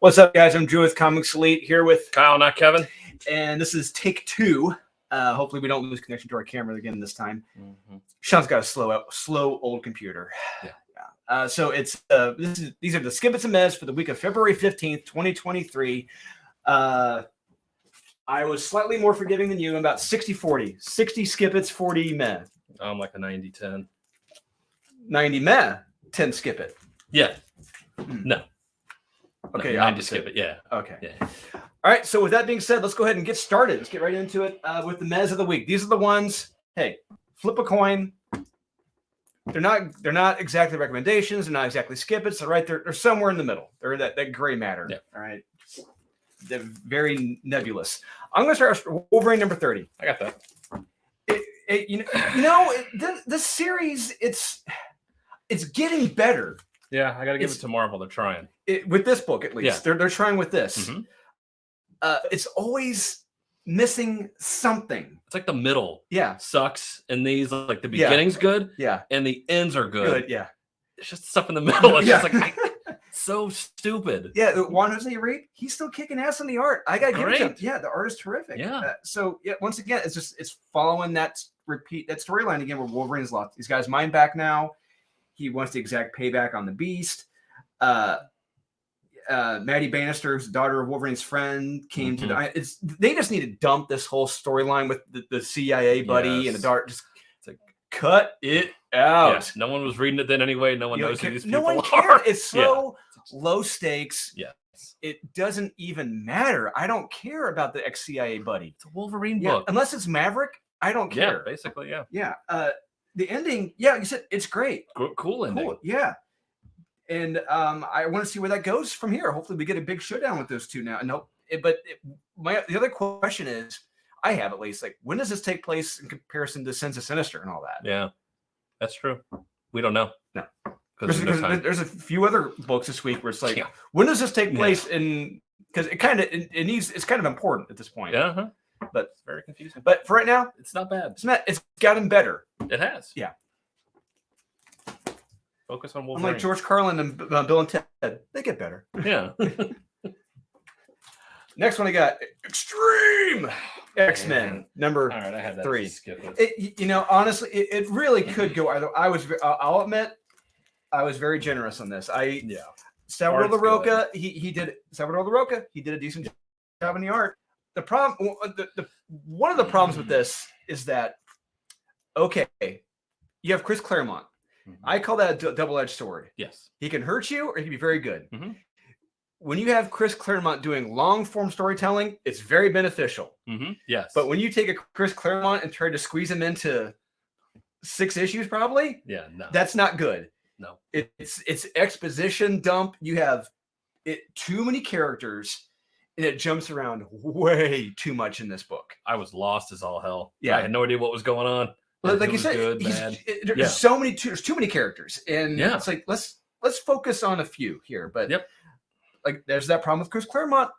What's up, guys? I'm Drew with Comics Elite here with Kyle, not Kevin. And this is take 2. Hopefully, we don't lose connection to our camera again this time. Mm-hmm. Sean's got a slow old computer. Yeah. So it's these are the Skippets and Mez for the week of February 15th, 2023. I was slightly more forgiving than you. I'm about 60-40. 60 Skippets, 40 Meh. I'm like a 90-10. 90 Meh, 10 Skippet. Yeah. No. Okay. No, 90 Skippet. Yeah. Okay. Yeah. All right. So with that being said, let's go ahead and get started. Let's get right into it with the Mez of the week. These are the ones. Hey, flip a coin. They're not exactly recommendations. They're not exactly Skippets. They're right there. They're somewhere in the middle. They're that gray matter. Yeah. All right. They're very nebulous. I'm going to start with Wolverine number 30. I got that. This series, it's getting better. Yeah, I got to give it to Marvel. They're trying. With this book, at least. Yeah. They're trying with this. Mm-hmm. It's always missing something. It's like the middle. Yeah. Sucks. And these, like, the beginning's good. Yeah. And the ends are good. Yeah. It's just stuff in the middle. It's just like, so stupid. Yeah. Juan Jose Reed, he's still kicking ass in the art. I got to give it to him. Yeah. The art is terrific. Yeah. Once again, it's following that storyline again where Wolverine's lost these guys' mind back now. He wants the exact payback on the Beast. Maddie Bannister's daughter of Wolverine's friend came to they just need to dump this whole storyline with the CIA buddy and the dark. Just cut it out. Yeah. No one was reading it then anyway. No one knows who these people are. No one cares. It's so low stakes. Yeah. It doesn't even matter. I don't care about the ex-CIA buddy. It's a Wolverine book. Unless it's Maverick, I don't care. Yeah, basically, yeah. Yeah. The ending, you said it's great. Cool ending. Cool. Yeah. And I want to see where that goes from here. Hopefully we get a big showdown with those two now. The other question is, I have at least, like, when does this take place in comparison to Sins of Sinister and all that? Yeah, that's true. We don't know. No. There's a few other books this week where it's like, when does this take place in, because it's kind of important at this point. Yeah. But it's very confusing. But for right now, it's not bad. It's gotten better. It has. Yeah. Focus on Wolverine. Unlike George Carlin and Bill and Ted, they get better. Yeah. Next one I got Extreme X-Men number 3. All right, I had that 3. Skip it. Honestly, it really could go either. I'll admit, I was very generous on this. Salvador LaRocca, he did a decent job in the art. The problem, one of the problems with this is that, you have Chris Claremont. I call that a double-edged sword. Yes. He can hurt you or he can be very good. Mm-hmm. When you have Chris Claremont doing long-form storytelling, it's very beneficial. Mm-hmm. Yes. But when you take a Chris Claremont and try to squeeze him into 6 issues, probably, that's not good. No. It's exposition dump. You have too many characters, and it jumps around way too much in this book. I was lost as all hell. Yeah. I had no idea what was going on. Like you said, there's too many characters, and it's like let's focus on a few here. But like there's that problem with Chris Claremont.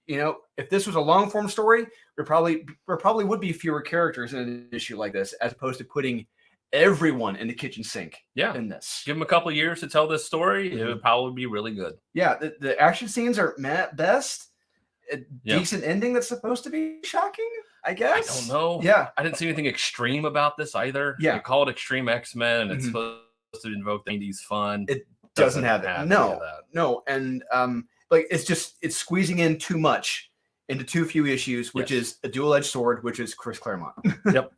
If this was a long form story, there probably would be fewer characters in an issue like this, as opposed to putting everyone in the kitchen sink. In this, give them a couple of years to tell this story. It would probably be really good. Yeah, the action scenes are at best. A decent ending that's supposed to be shocking, I guess. I don't know. Yeah. I didn't see anything extreme about this either. Yeah. They call it Extreme X-Men, and it's supposed to invoke the 90s fun. It doesn't have that. No. And it's squeezing in too much into too few issues, which is a dual-edged sword, which is Chris Claremont. Yep.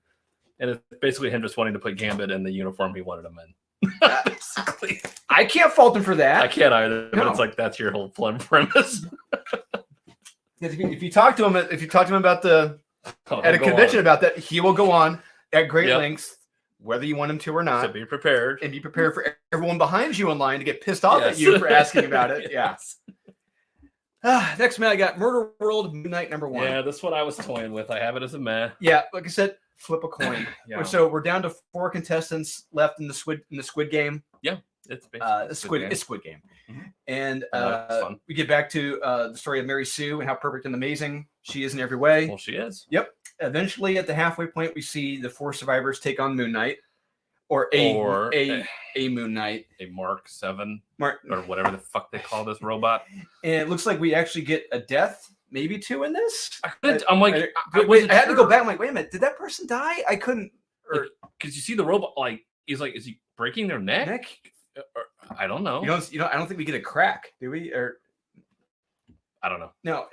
And it's basically him just wanting to put Gambit in the uniform he wanted him in. Basically. I can't fault him for that. I can't either, but it's like that's your whole premise. If you talk to him about at a convention about that, he will go on at great lengths, whether you want him to or not. So be prepared. And be prepared for everyone behind you in line to get pissed off at you for asking about it. Yes. Next man, I got Murder World Midnight number 1. Yeah, this one I was toying with. I have it as a meh. Yeah, like I said, flip a coin. So we're down to 4 contestants left in the Squid Game. Yeah. It's Squid Game. Mm-hmm. And we get back to the story of Mary Sue and how perfect and amazing she is in every way. Well, she is. Yep. Eventually, at the halfway point, we see the 4 survivors take on Moon Knight. or a Moon Knight, a Mark 7, or whatever the fuck they call this robot. And it looks like we actually get a death, maybe 2 in this. I'm like, I had to go back. I'm like, wait a minute, did that person die? I couldn't, because you see the robot, like he's like, is he breaking their neck? Or, I don't know. You know, I don't think we get a crack, do we? Or I don't know. No,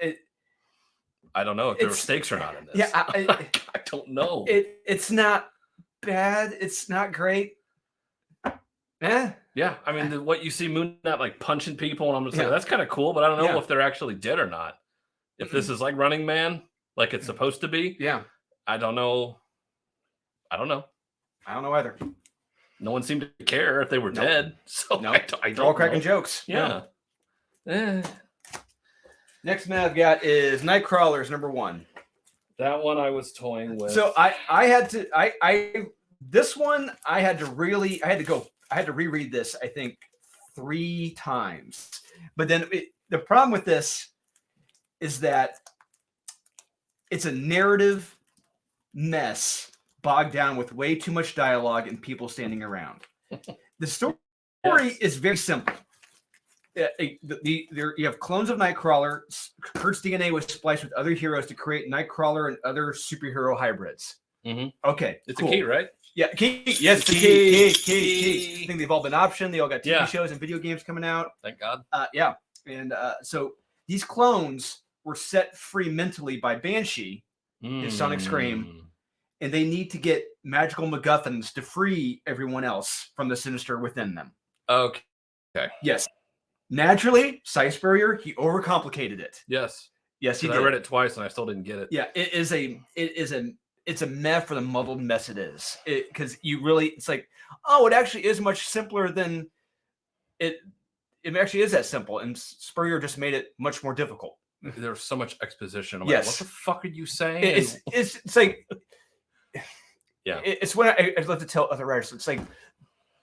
I don't know if there were stakes or not in this. Yeah, I don't know. It's not bad. It's not great. Yeah, I mean, what you see Moon Knight like punching people, and I'm just like, that's kind of cool, but I don't know if they're actually dead or not. If this is like Running Man, like it's supposed to be, I don't know. I don't know either. No one seemed to care if they were dead. So they're all cracking jokes. Yeah. Next man I've got is Nightcrawlers #1. That one I was toying with. So I had to this one I had to reread this, I think 3 times. But then the problem with this is that it's a narrative mess bogged down with way too much dialogue and people standing around. The story is very simple. You have clones of Nightcrawler. Kurt's DNA was spliced with other heroes to create Nightcrawler and other superhero hybrids. Okay, it's a key, right? Yeah, key. Yes, key. I think they've all been optioned. They all got TV shows and video games coming out. Thank God. And so these clones were set free mentally by Banshee, his sonic scream, and they need to get magical MacGuffins to free everyone else from the sinister within them. Okay. Yes. Naturally, Cy Spurrier, he overcomplicated it. Yes, he did. I read it twice and I still didn't get it. Yeah, it's a mess for the muddled mess it is. Because it's like, it actually is much simpler than it actually is that simple. And Spurrier just made it much more difficult. There's so much exposition. I'm like, what the fuck are you saying? It's like, it's when I love to tell other writers, it's like,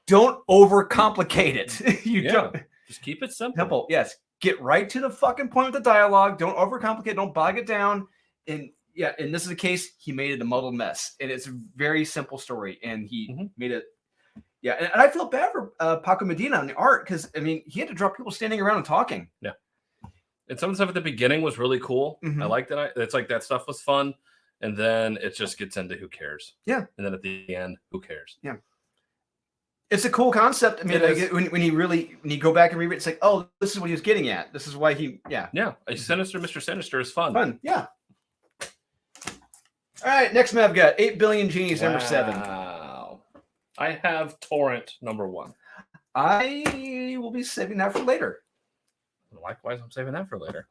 don't overcomplicate it. Don't. Just keep it simple. Yes. Get right to the fucking point with the dialogue. Don't overcomplicate it. Don't bog it down. And in this is the case, he made it a muddled mess. And it's a very simple story. And he made it. Yeah. And I feel bad for Paco Medina on the art because, I mean, he had to draw people standing around and talking. Yeah. And some of the stuff at the beginning was really cool. I liked it. It's like that stuff was fun. And then it just gets into who cares. Yeah. And then at the end, who cares? Yeah. It's a cool concept. I mean, when you go back and read it, it's like, oh, this is what he was getting at. This is why a Sinister Mr. Sinister is fun. Yeah. All right, next man I've got 8 Billion Genies #7. Wow. I have Torrent #1. I will be saving that for later. Likewise, I'm saving that for later.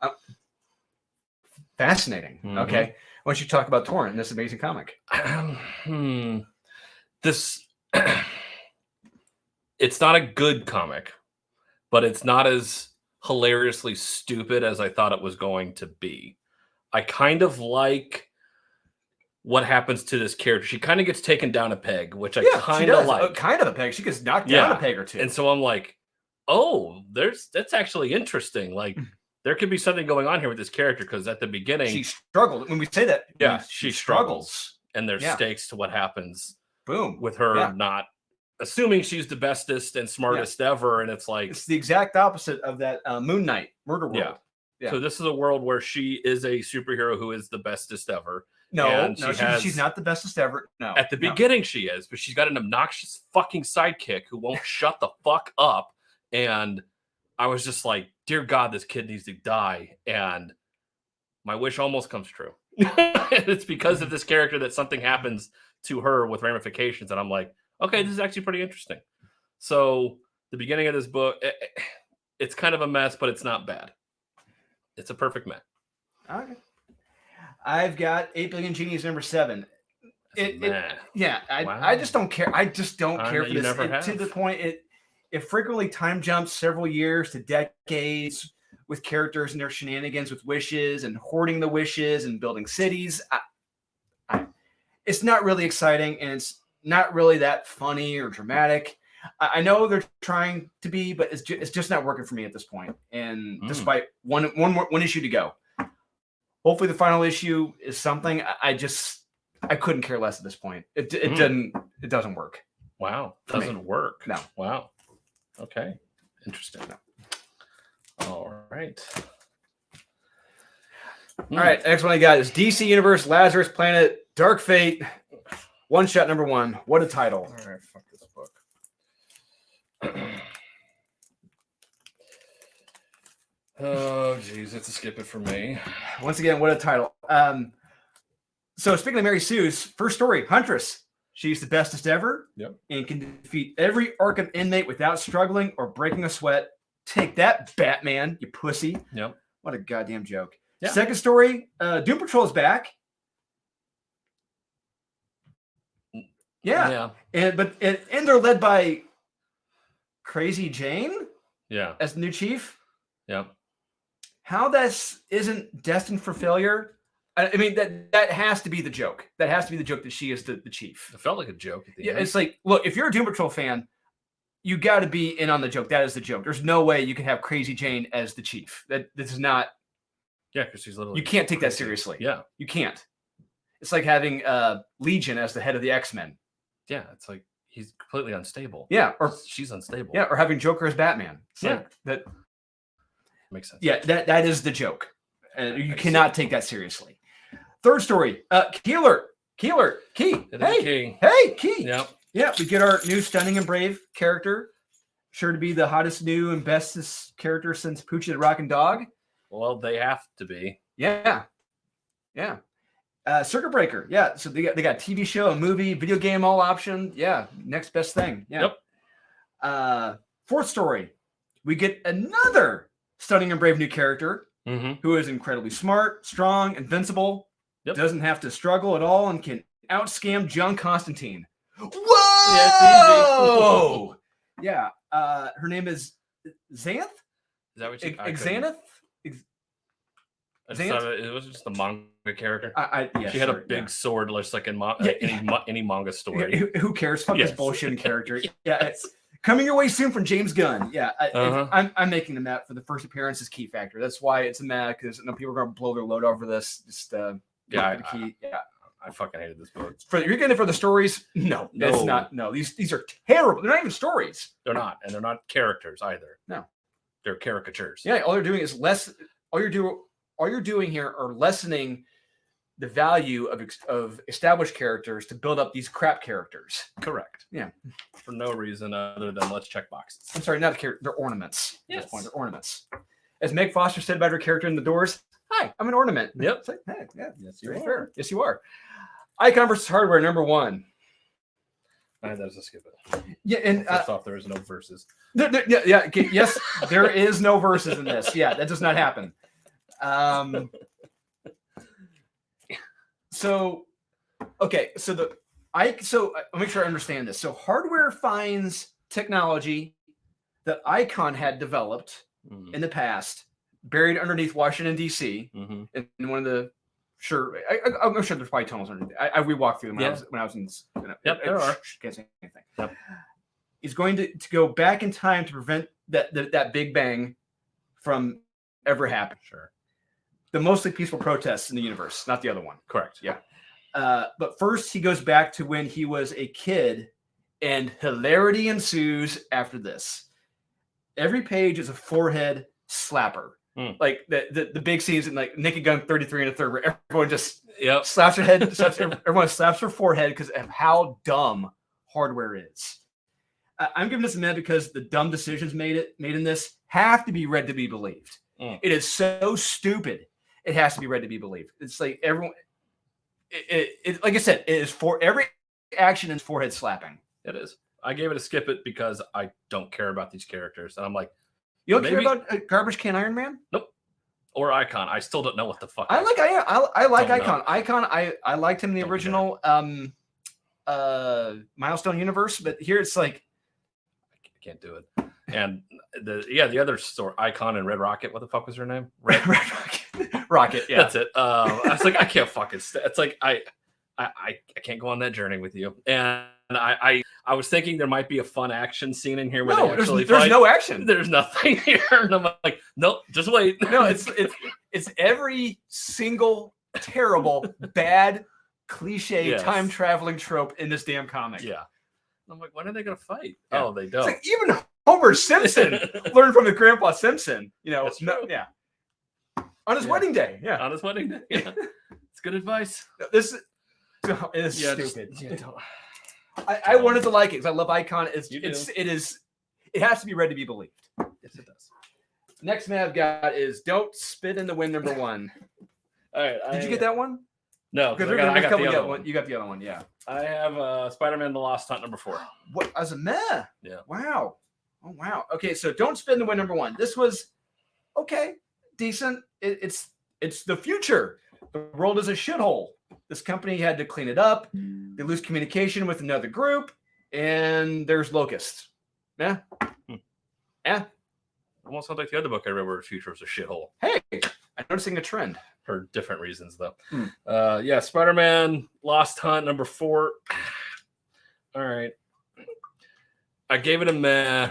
Fascinating. Okay. Why don't you talk about Torrent in this amazing comic? This. It's not a good comic, but it's not as hilariously stupid as I thought it was going to be. I kind of like what happens to this character. She kind of gets taken down a peg, which I kind of like. Kind of a peg. She gets knocked down a peg or two. And so I'm like, oh, that's actually interesting. Like, there could be something going on here with this character because at the beginning she struggled. When we say that, she struggles, and there's stakes to what happens. Boom, with her not assuming she's the bestest and smartest ever, and it's the exact opposite of that Moon Knight murder world. Yeah. So this is a world where she is a superhero who is the bestest ever. She's not the bestest ever. No, at the beginning she is, but she's got an obnoxious fucking sidekick who won't shut the fuck up. And I was just like, dear God, this kid needs to die. And my wish almost comes true. It's because of this character that something happens to her with ramifications, and I'm like, okay, this is actually pretty interesting. So the beginning of this book, it's kind of a mess, but it's not bad. It's a perfect mess. Okay. I've got 8 Billion Genies #7. I just don't care. I just don't care for this. To the point, it frequently time jumps several years to decades with characters and their shenanigans with wishes and hoarding the wishes and building cities. It's not really exciting, and it's not really that funny or dramatic. I know they're trying to be, but it's just not working for me at this point. And despite one issue to go, hopefully the final issue is something. I couldn't care less at this point. It doesn't work. Wow. Doesn't work. No. Wow. Okay. Interesting. No. All right. All right. Next one I got is DC Universe, Lazarus Planet, Dark Fate, one shot number 1. What a title. All right. Fuck this book. Oh, geez. It's a skip it for me. Once again, what a title. So speaking of Mary Sue's first story, Huntress. She's the bestest ever. Yep. And can defeat every Arkham inmate without struggling or breaking a sweat. Take that, Batman, you pussy. Yep. What a goddamn joke. Yeah. Second story, Doom Patrol is back. Yeah. And they're led by Crazy Jane. Yeah. As the new chief. Yeah. How this isn't destined for failure. I mean, that has to be the joke. That has to be the joke that she is the chief. It felt like a joke at the end. It's like, look, if you're a Doom Patrol fan, you got to be in on the joke. That is the joke. There's no way you can have Crazy Jane as the chief. This is not. Yeah, because she's literally. You can't take that seriously. Yeah, you can't. It's like having Legion as the head of the X-Men. Yeah, it's like he's completely unstable. Yeah, or she's unstable. Yeah, or having Joker as Batman. It's like that makes sense. Yeah, that is the joke. You cannot take that seriously. Third story, Keeler, Key. Hey, Key. Yep. Yeah, we get our new Stunning and Brave character. Sure to be the hottest new and bestest character since Poochie the Rockin' Dog. Well, they have to be. Yeah. Circuit Breaker. Yeah, so they got a TV show, a movie, video game, all option. Yeah, next best thing. Yeah. Yep. Fourth story, we get another Stunning and Brave new character who is incredibly smart, strong, invincible. Yep. Doesn't have to struggle at all and can out-scam John Constantine. Whoa! Yeah, her name is Xanth? Is that what you Xanath? It was just the manga character. She had a big sword, just like in any manga story. Who cares? Fuck this bullshit character. Yeah, coming your way soon from James Gunn. Yeah, I'm making the map for the first appearance as Key Factor. That's why it's a map, because people are going to blow their load over this. Just I fucking hated this book. You're getting it for the stories? No, it's not. No, these are terrible. They're not even stories. They're not, and they're not characters either. No, they're caricatures. Yeah, all they're doing is all you're doing here are lessening the value of established characters to build up these crap characters. Correct. Yeah, for no reason other than let's check boxes. I'm sorry, not a character. They're ornaments. Yes. At this point, they're ornaments. As Meg Foster said about her character in The Doors. Hi, I'm an ornament. Yep. It's like, hey, yeah, yes, you're fair. Yes, you are. Icon versus Hardware, number 1. That was a skip it. Yeah, and first off, there is no verses. Yes, there is no verses in this. Yeah, that does not happen. So I'll make sure I understand this. So Hardware finds technology that Icon had developed in the past, buried underneath Washington, D.C. In one of the I'm sure there's probably tunnels underneath. We walked through them when I was in. Yep, there are. Can't say anything. Yep. He's going to go back in time to prevent that Big Bang from ever happening. Sure. The mostly peaceful protests in the universe, not the other one. Correct. Yeah. But first, he goes back to when he was a kid, and hilarity ensues after this. Every page is a forehead slapper. Like the big scenes in like Naked Gun 33 and a third, where everyone just slaps their head. Everyone slaps their forehead because of how dumb Hardware is. I'm giving this a minute because the dumb decisions made in this have to be read to be believed. It is so stupid. It has to be read to be believed. It's like everyone. Like I said, it is for every action is forehead slapping. It is. I gave it a skip it because I don't care about these characters, and I'm like, you don't care about Garbage Can Iron Man? Nope. Or Icon. I still don't know what the fuck. I like Icon. Icon. I liked him in the original Milestone universe, but here it's like I can't do it. And the other story, Icon and Red Rocket. What the fuck was her name? Red Rocket. Yeah, that's it. I was like, I can't fucking. It's like I can't go on that journey with you. And I was thinking there might be a fun action scene in here where they actually there's no action. There's nothing here, and I'm like, nope, just wait. No, it's every single terrible bad cliche time traveling trope in this damn comic. Yeah. I'm like, when are they gonna fight? Yeah. Oh, they don't. It's like even Homer Simpson learned from his grandpa Simpson. You know, yeah. On his wedding day, yeah. On his wedding day, yeah. It's good advice. This is stupid. I wanted to like it because I love Icon. It has to be read to be believed. Yes, it does. Next man I've got is Don't Spit in the Wind #1. All right. Did you get that one? No, because I got the other one. You got the other one, yeah. I have Spider-Man: The Lost Hunt #4. What as a meh? Yeah. Wow. Oh wow. Okay, so Don't Spit in the Wind #1. This was okay, decent. It's the future. The world is a shithole. This company had to clean it up. They lose communication with another group, and there's locusts. Yeah. Yeah. Almost sounds like the other book I read where the future was a shithole. Hey, I'm noticing a trend. For different reasons, though. Yeah, Spider-Man Lost Hunt #4. All right. I gave it a meh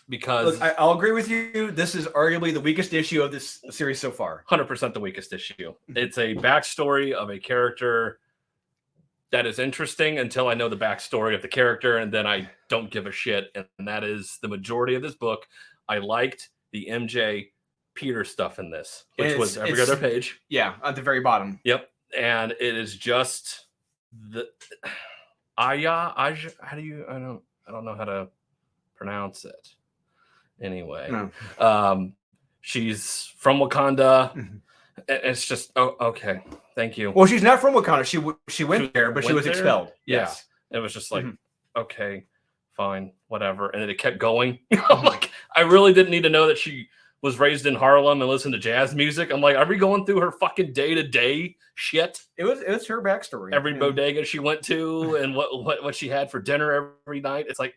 because... Look, I'll agree with you. This is arguably the weakest issue of this series so far. 100% the weakest issue. It's a backstory of a character that is interesting until I know the backstory of the character, and then I don't give a shit. And that is the majority of this book. I liked the MJ Peter stuff in this, which was every other page. Yeah, at the very bottom. Yep. And it is just the Aya. How do you? I don't know how to pronounce it. Anyway, she's from Wakanda. Mm-hmm. It's just okay. Thank you. Well, she's not from Wakanda. She went there, but she was expelled. Yes. Yeah. It was just like okay, fine, whatever. And then it kept going. I'm like, I really didn't need to know that she was raised in Harlem and listened to jazz music. I'm like, are we going through her fucking day-to-day shit? It was her backstory. Every bodega she went to and what she had for dinner every night. It's like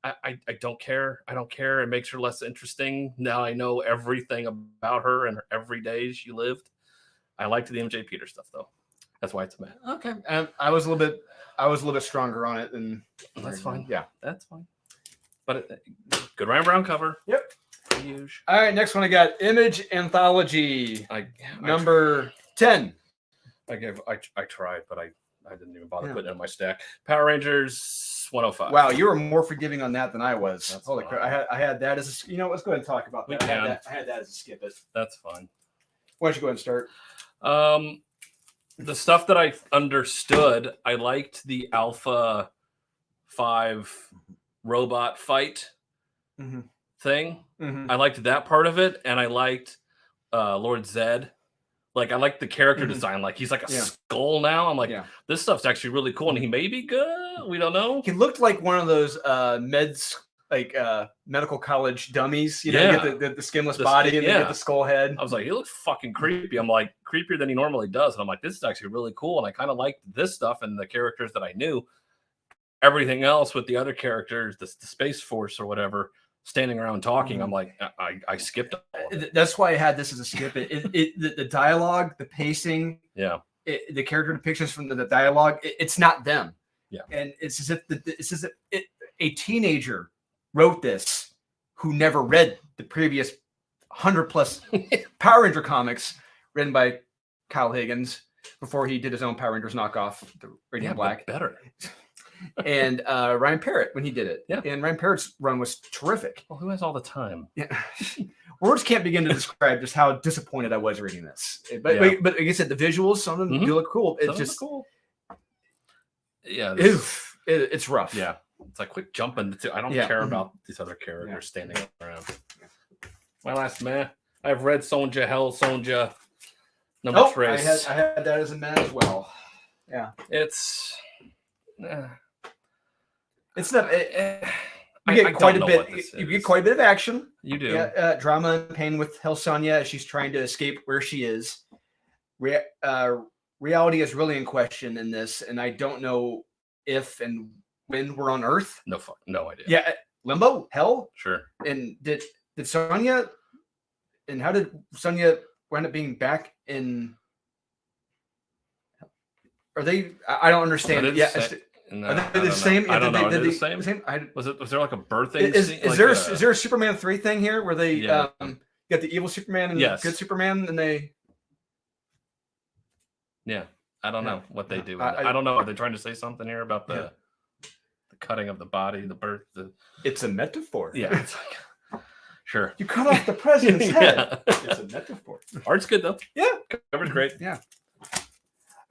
I don't care. I don't care. It makes her less interesting. Now I know everything about her and every day she lived. I liked the MJ Peter stuff though. That's why it's a meh. Okay. I was a little bit stronger on it than that's fine. Yeah, that's fine. But good Ryan Brown cover. Yep. Huge. All right, next one I got Image Anthology number 10. I tried, but I didn't even bother putting it in my stack. Power Rangers 105. Wow, you were more forgiving on that than I was. That's holy crap! I had that as a, let's go ahead and talk about that. I had that as a skip it. That's fine. Why don't you go ahead and start? The stuff that I understood, I liked the Alpha 5 robot fight thing. I liked that part of it, and I liked Lord Zed. Like, I like the character design. Like, he's like a skull now. I'm like, this stuff's actually really cool, and he may be good. We don't know. He looked like one of those medical college dummies. You get the skinless body and they get the skull head. I was like, he looks fucking creepy. I'm like, creepier than he normally does. And I'm like, this is actually really cool. And I kind of liked this stuff and the characters that I knew. Everything else with the other characters, the Space Force or whatever, standing around talking, I'm like, I skipped it. That's why I had this as a skip. The dialogue, the pacing, the character depictions from the dialogue, it's not them. Yeah, and it's as if a teenager wrote this who never read the previous 100+ Power Ranger comics written by Kyle Higgins before he did his own Power Rangers knockoff, the Radiant Black. Better. And Ryan Parrott when he did it. Yeah. And Ryan Parrott's run was terrific. Well, who has all the time? Yeah. Words can't begin to describe just how disappointed I was reading this. But like I said, the visuals, some of them do look cool. It's just cool. Yeah. It's rough. Yeah. It's like, quit jumping. I don't care about these other characters standing around. My last man. I've read Sonja, Hell Sonja, number 3. I had that as a man as well. Yeah. It's not. You get quite a bit. You get quite a bit of action. You do. Yeah, drama and pain with Hell Sonja as she's trying to escape where she is. Reality is really in question in this, and I don't know if and when we're on Earth. No idea. Yeah, limbo, hell. Sure. And did Sonja? And how did Sonja wind up being back in? Are they? I don't understand. Are they the same? I don't know. Are they the same? Was there like a birthing? Is there a Superman 3 thing here where they got the evil Superman and the good Superman and they? Yeah, I don't know what they do. I don't know. Are they trying to say something here about the cutting of the body, the birth. It's a metaphor. Yeah, it's like, sure. You cut off the president's head. It's a metaphor. Art's good though. Yeah, cover's great. Yeah.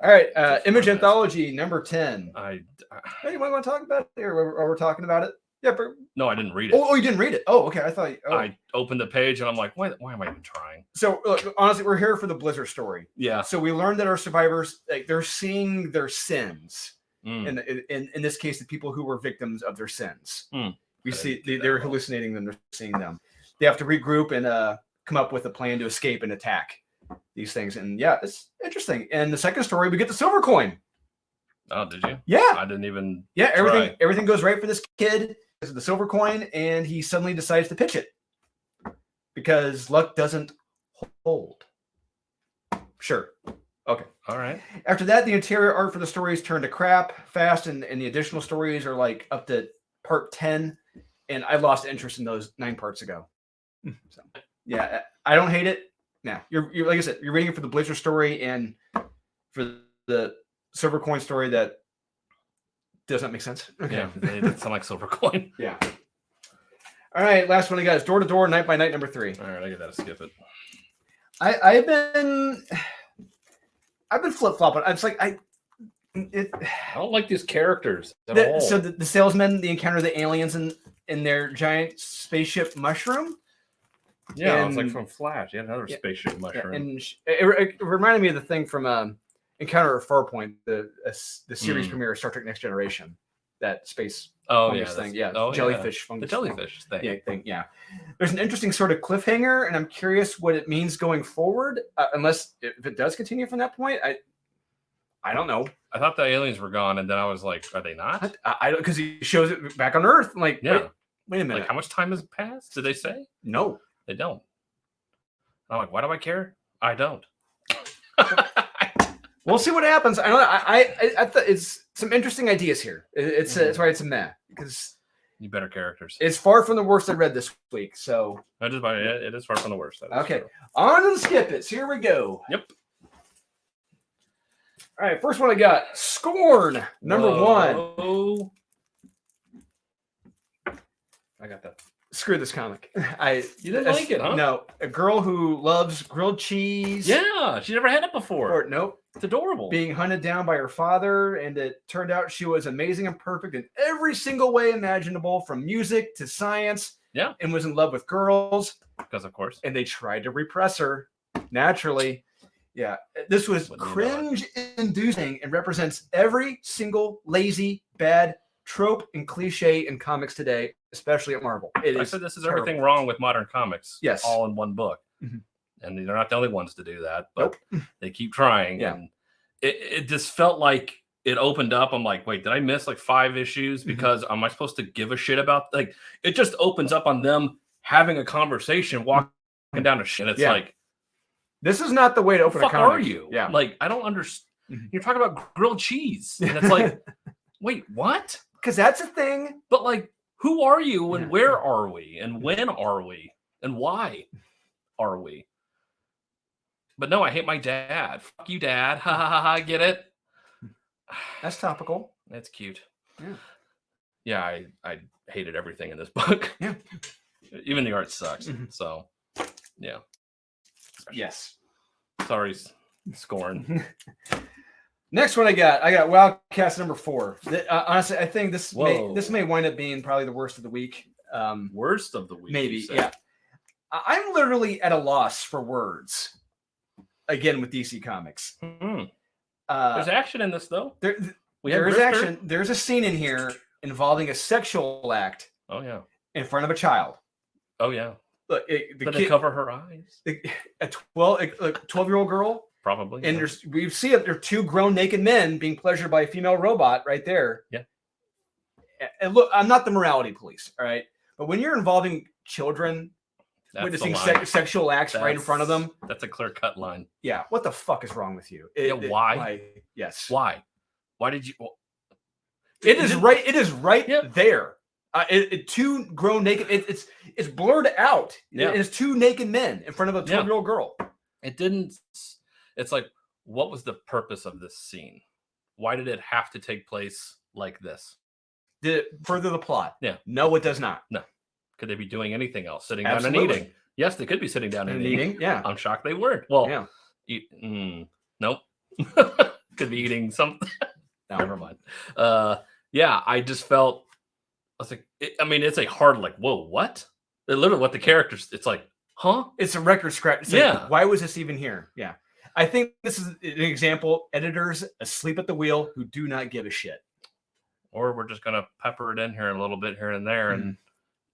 All right, Image Anthology number 10. Hey, you want to talk about it, or we're talking about it? Yeah, but no, I didn't read it. Oh, you didn't read it? Oh, okay. I thought I opened the page and I'm like, why am I even trying? So, look, honestly, we're here for the Blizzard story. Yeah. So we learned that our survivors, like, they're seeing their sins. In this case, the people who were victims of their sins. We see they're hallucinating them. They're seeing them. They have to regroup and come up with a plan to escape and attack these things. And yeah, it's interesting. And the second story, we get the silver coin. Oh, did you? Yeah. I didn't even. Yeah, everything goes right for this kid. This is the silver coin, and he suddenly decides to pitch it because luck doesn't hold. Sure. Okay. All right. After that, the interior art for the stories turned to crap fast, and the additional stories are like up to part 10, and I lost interest in those 9 parts ago. So, yeah, I don't hate it. Now, you're like I said, you're reading it for the Blizzard story and for the silver coin story that does not make sense. Okay. Yeah, they sound like silver coin. Yeah. All right, last one I got is Door to Door, Night by Night, number 3. All right, I gotta skip it. I've been flip flopping. It's like I don't like these characters at all. So the salesmen, they encounter the aliens in their giant spaceship mushroom. Yeah, it's like from Flash. Yeah, another spaceship mushroom. And it reminded me of the thing from Encounter at Farpoint, the series premiere of Star Trek Next Generation. That space thing. Yeah, jellyfish fungus. The jellyfish thing. Yeah. There's an interesting sort of cliffhanger, and I'm curious what it means going forward. Unless if it does continue from that point, I don't know. I thought the aliens were gone, and then I was like, are they not? I don't, because he shows it back on Earth. I'm like, wait a minute. Like, how much time has passed? Did they say? No, they don't. I'm like, why do I care? I don't. We'll see what happens. I thought it's some interesting ideas here. It's why it's a meh, because you better characters. It's far from the worst I read this week. So it is far from the worst. Okay, on and skip it. Here we go. Yep. All right, first one I got Scorn number 1. I got that. Screw this comic. You didn't like it, huh? No, a girl who loves grilled cheese. Yeah, she never had it before. Nope. It's adorable. Being hunted down by her father, and it turned out she was amazing and perfect in every single way imaginable, from music to science. Yeah. And was in love with girls. Because, of course. And they tried to repress her, naturally. Yeah. This was cringe-inducing and represents every single lazy, bad trope and cliche in comics today, especially at Marvel. I said this is everything wrong with modern comics. Yes. All in one book. Mm-hmm. And they're not the only ones to do that, but they keep trying. Yeah. And it just felt like it opened up. I'm like, wait, did I miss like 5 issues? Because am I supposed to give a shit about, like, it just opens up on them having a conversation, walking down a shit. It's like, this is not the way to open a comic. What are you? Yeah. Like, I don't understand. You're talking about grilled cheese. And it's like, wait, what? Because that's a thing. But like, who are you and where are we and when are we and why are we? But no, I hate my dad. Fuck you, Dad. Ha ha ha ha. Get it? That's topical. That's cute. Yeah. Yeah, I hated everything in this book. Yeah. Even the art sucks. So, yeah. Yes. Sorry, Scorn. Next one I got Wildcats number 4. Honestly, I think this may wind up being probably the worst of the week. Worst of the week, maybe. Yeah. I'm literally at a loss for words. Again, with DC Comics. There's action in this, though. There's action. There's a scene in here involving a sexual act. Oh yeah. In front of a child. Oh yeah. Look, they cover her eyes. A 12-year-old girl. Probably. And we see there are 2 grown naked men being pleasured by a female robot right there. Yeah. And look, I'm not the morality police, all right? But when you're involving children, witnessing sexual acts right in front of them. That's a clear-cut line. Yeah. What the fuck is wrong with you? Why? Yes. Why? Why did you? It is right there. 2 grown naked. It's blurred out. Yeah. It's 2 naked men in front of a 12-year-old girl. It didn't. It's like, what was the purpose of this scene? Why did it have to take place like this? Did it further the plot? Yeah. No, it does not. No. Could they be doing anything else? Sitting down and eating? Yes, they could be sitting down and eating. Yeah. I'm shocked they weren't. Well, yeah. Nope. Could be eating something. No. Never mind. Yeah, I just felt, I was like, it's a hard, like, whoa, what? Literally what the characters, it's like, huh? It's a record scratch. It's like, why was this even here? Yeah. I think this is an example. Editors asleep at the wheel who do not give a shit. Or we're just going to pepper it in here a little bit here and there. And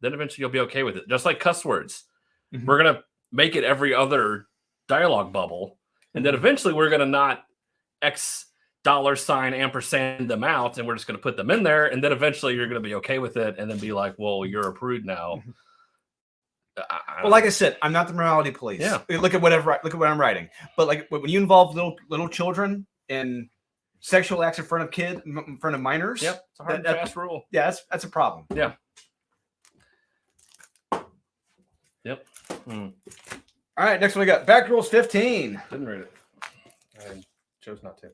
then eventually you'll be okay with it. Just like cuss words. We're going to make it every other dialogue bubble. And then eventually we're going to not $$ ampersand them out. And we're just going to put them in there. And then eventually you're going to be okay with it. And then be like, well, you're a prude now. Well, like I said, I'm not the morality police. Yeah. Look at what I'm writing. But like when you involve little children in sexual acts in front of minors. Yep. It's a hard and fast rule. Yeah, that's a problem. Yeah. Yep. All right, next one we got Back Rules 15. Didn't read it. I chose not to.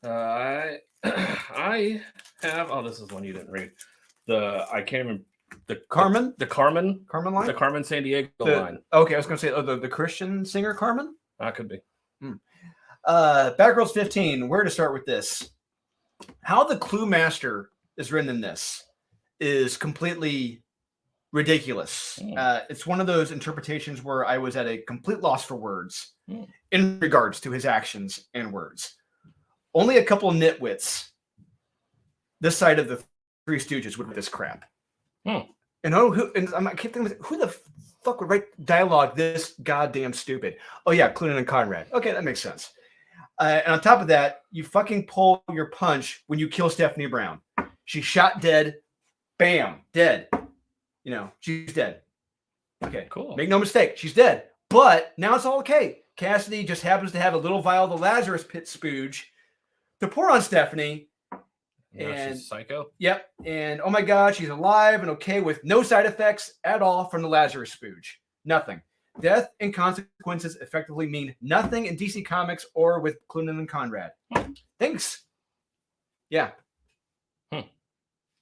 I have. Oh, this is one you didn't read. I can't even. The Carmen line. The Carmen San Diego line. Okay, I was going to say the Christian singer Carmen. That could be. Back Rules 15. Where to start with this? How the Clue Master is written in this is completely ridiculous. It's one of those interpretations where I was at a complete loss for words in regards to his actions and words. Only a couple of nitwits this side of the Three Stooges would read this crap. And I keep thinking, who the fuck would write dialogue this goddamn stupid? Oh yeah, Clunan and Conrad. Okay, that makes sense. And on top of that, you fucking pull your punch when you kill Stephanie Brown. She's shot dead. Bam, dead. You know, she's dead. Okay, cool. Make no mistake, she's dead. But now it's all okay. Cassidy just happens to have a little vial of the Lazarus Pit spooge to pour on Stephanie. And she's psycho. Yep. And oh my God, she's alive and okay with no side effects at all from the Lazarus spooge. Nothing. Death and consequences effectively mean nothing in DC Comics or with Clunan and Conrad. Thanks. Yeah. There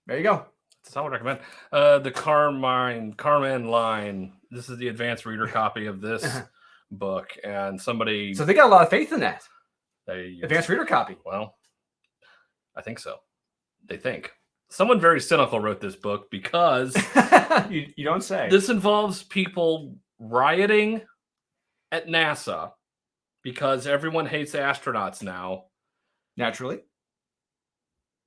you go. That's all I would recommend. The Carmen line. This is the advanced reader copy of this book, and somebody. So they got a lot of faith in that. They advanced reader copy. Well, I think so. They think someone very cynical wrote this book because you don't say. This involves people rioting at NASA because everyone hates astronauts now. Naturally.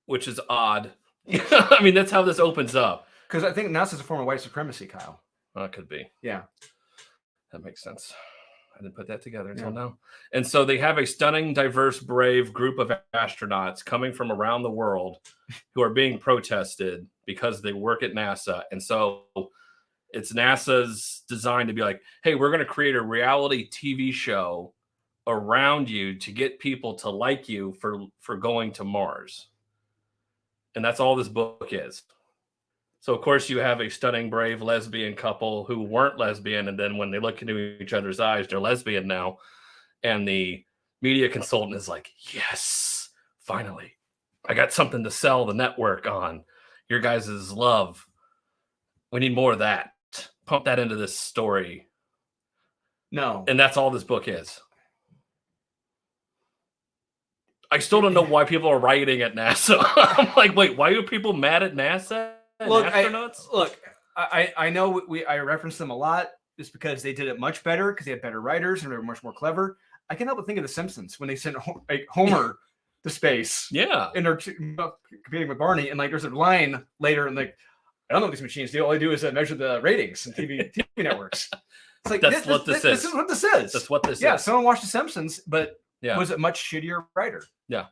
Which is odd. I mean, that's how this opens up. Because I think NASA's a form of white supremacy, Kyle. That could be. Yeah. That makes sense. I didn't put that together until now. And so they have a stunning, diverse, brave group of astronauts coming from around the world who are being protested because they work at NASA. And so it's NASA's design to be like, hey, we're going to create a reality TV show around you to get people to like you for going to Mars. And that's all this book is. So, of course, you have a stunning, brave lesbian couple who weren't lesbian. And then when they look into each other's eyes, they're lesbian now. And the media consultant is like, yes, finally, I got something to sell the network on. Your guys' love. We need more of that. Pump that into this story. No. And that's all this book is. I still don't know why people are rioting at NASA. I'm like, wait, why are people mad at NASA? Look, astronauts? I know I reference them a lot just because they did it much better because they had better writers and they were much more clever. I can't help but think of The Simpsons when they sent Homer to space. Yeah. And they're competing with Barney. And like there's a line later and like, I don't know what these machines do. All they do is measure the ratings in TV networks. It's like, that's what this is. This is what this is. That's what this is. Yeah, someone watched The Simpsons, but yeah. was a much shittier writer. Yeah.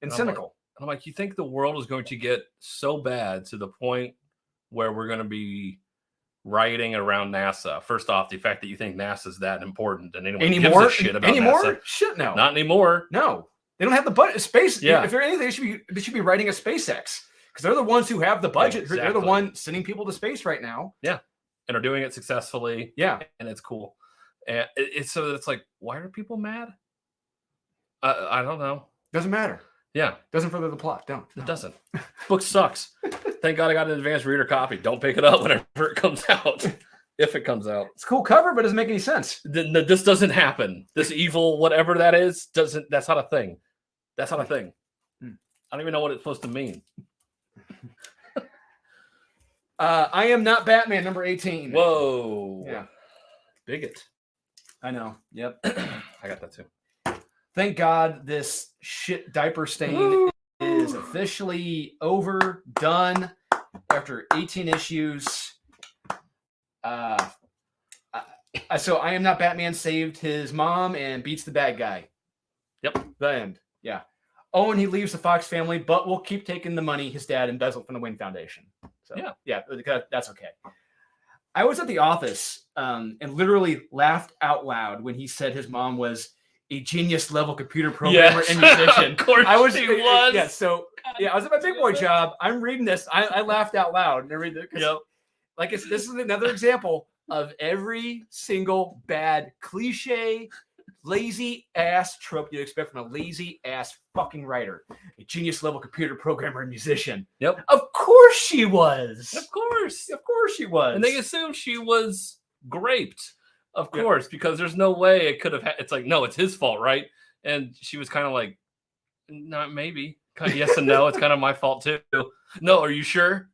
And cynical. I'm like, you think the world is going to get so bad to the point where we're going to be rioting around NASA? First off, the fact that you think NASA's that important and anyone gives a shit about NASA. Shit, no. Not anymore. No. They don't have the budget. Space. Yeah. If they're anything, they should be writing a SpaceX because they're the ones who have the budget. Exactly. They're the one sending people to space right now. Yeah. And are doing it successfully. Yeah. And it's cool. And it's like, why are people mad? I don't know. Doesn't matter. Yeah. Doesn't further the plot. Don't. It doesn't. Book sucks. Thank God I got an advanced reader copy. Don't pick it up whenever it comes out. If it comes out. It's a cool cover, but it doesn't make any sense. This doesn't happen. This evil, whatever that is, doesn't. That's not a thing. That's not a thing. I don't even know what it's supposed to mean. I Am Not Batman, number 18. Whoa. Yeah. Bigot. I know. Yep. I got that too. Thank God this shit diaper stain is officially over, done after 18 issues. So I Am Not Batman saved his mom and beats the bad guy. Yep. The end. Yeah. Oh, and he leaves the Fox family, but will keep taking the money his dad embezzled from the Wayne Foundation. So yeah, that's okay. I was at the office and literally laughed out loud when he said his mom was a genius level computer programmer and musician. Of course, I was. Yeah. So I was at my big boy job. I'm reading this. I laughed out loud and everything. Yep. Like this is another example of every single bad cliche, lazy ass trope you expect from a lazy ass fucking writer. A genius level computer programmer and musician. Yep. Of course she was. Of course she was. And they assumed she was graped. Of course, because there's no way it could have. It's like, no, it's his fault, right? And she was kind of like, not maybe. Kind of yes and no. It's kind of my fault too. No, are you sure?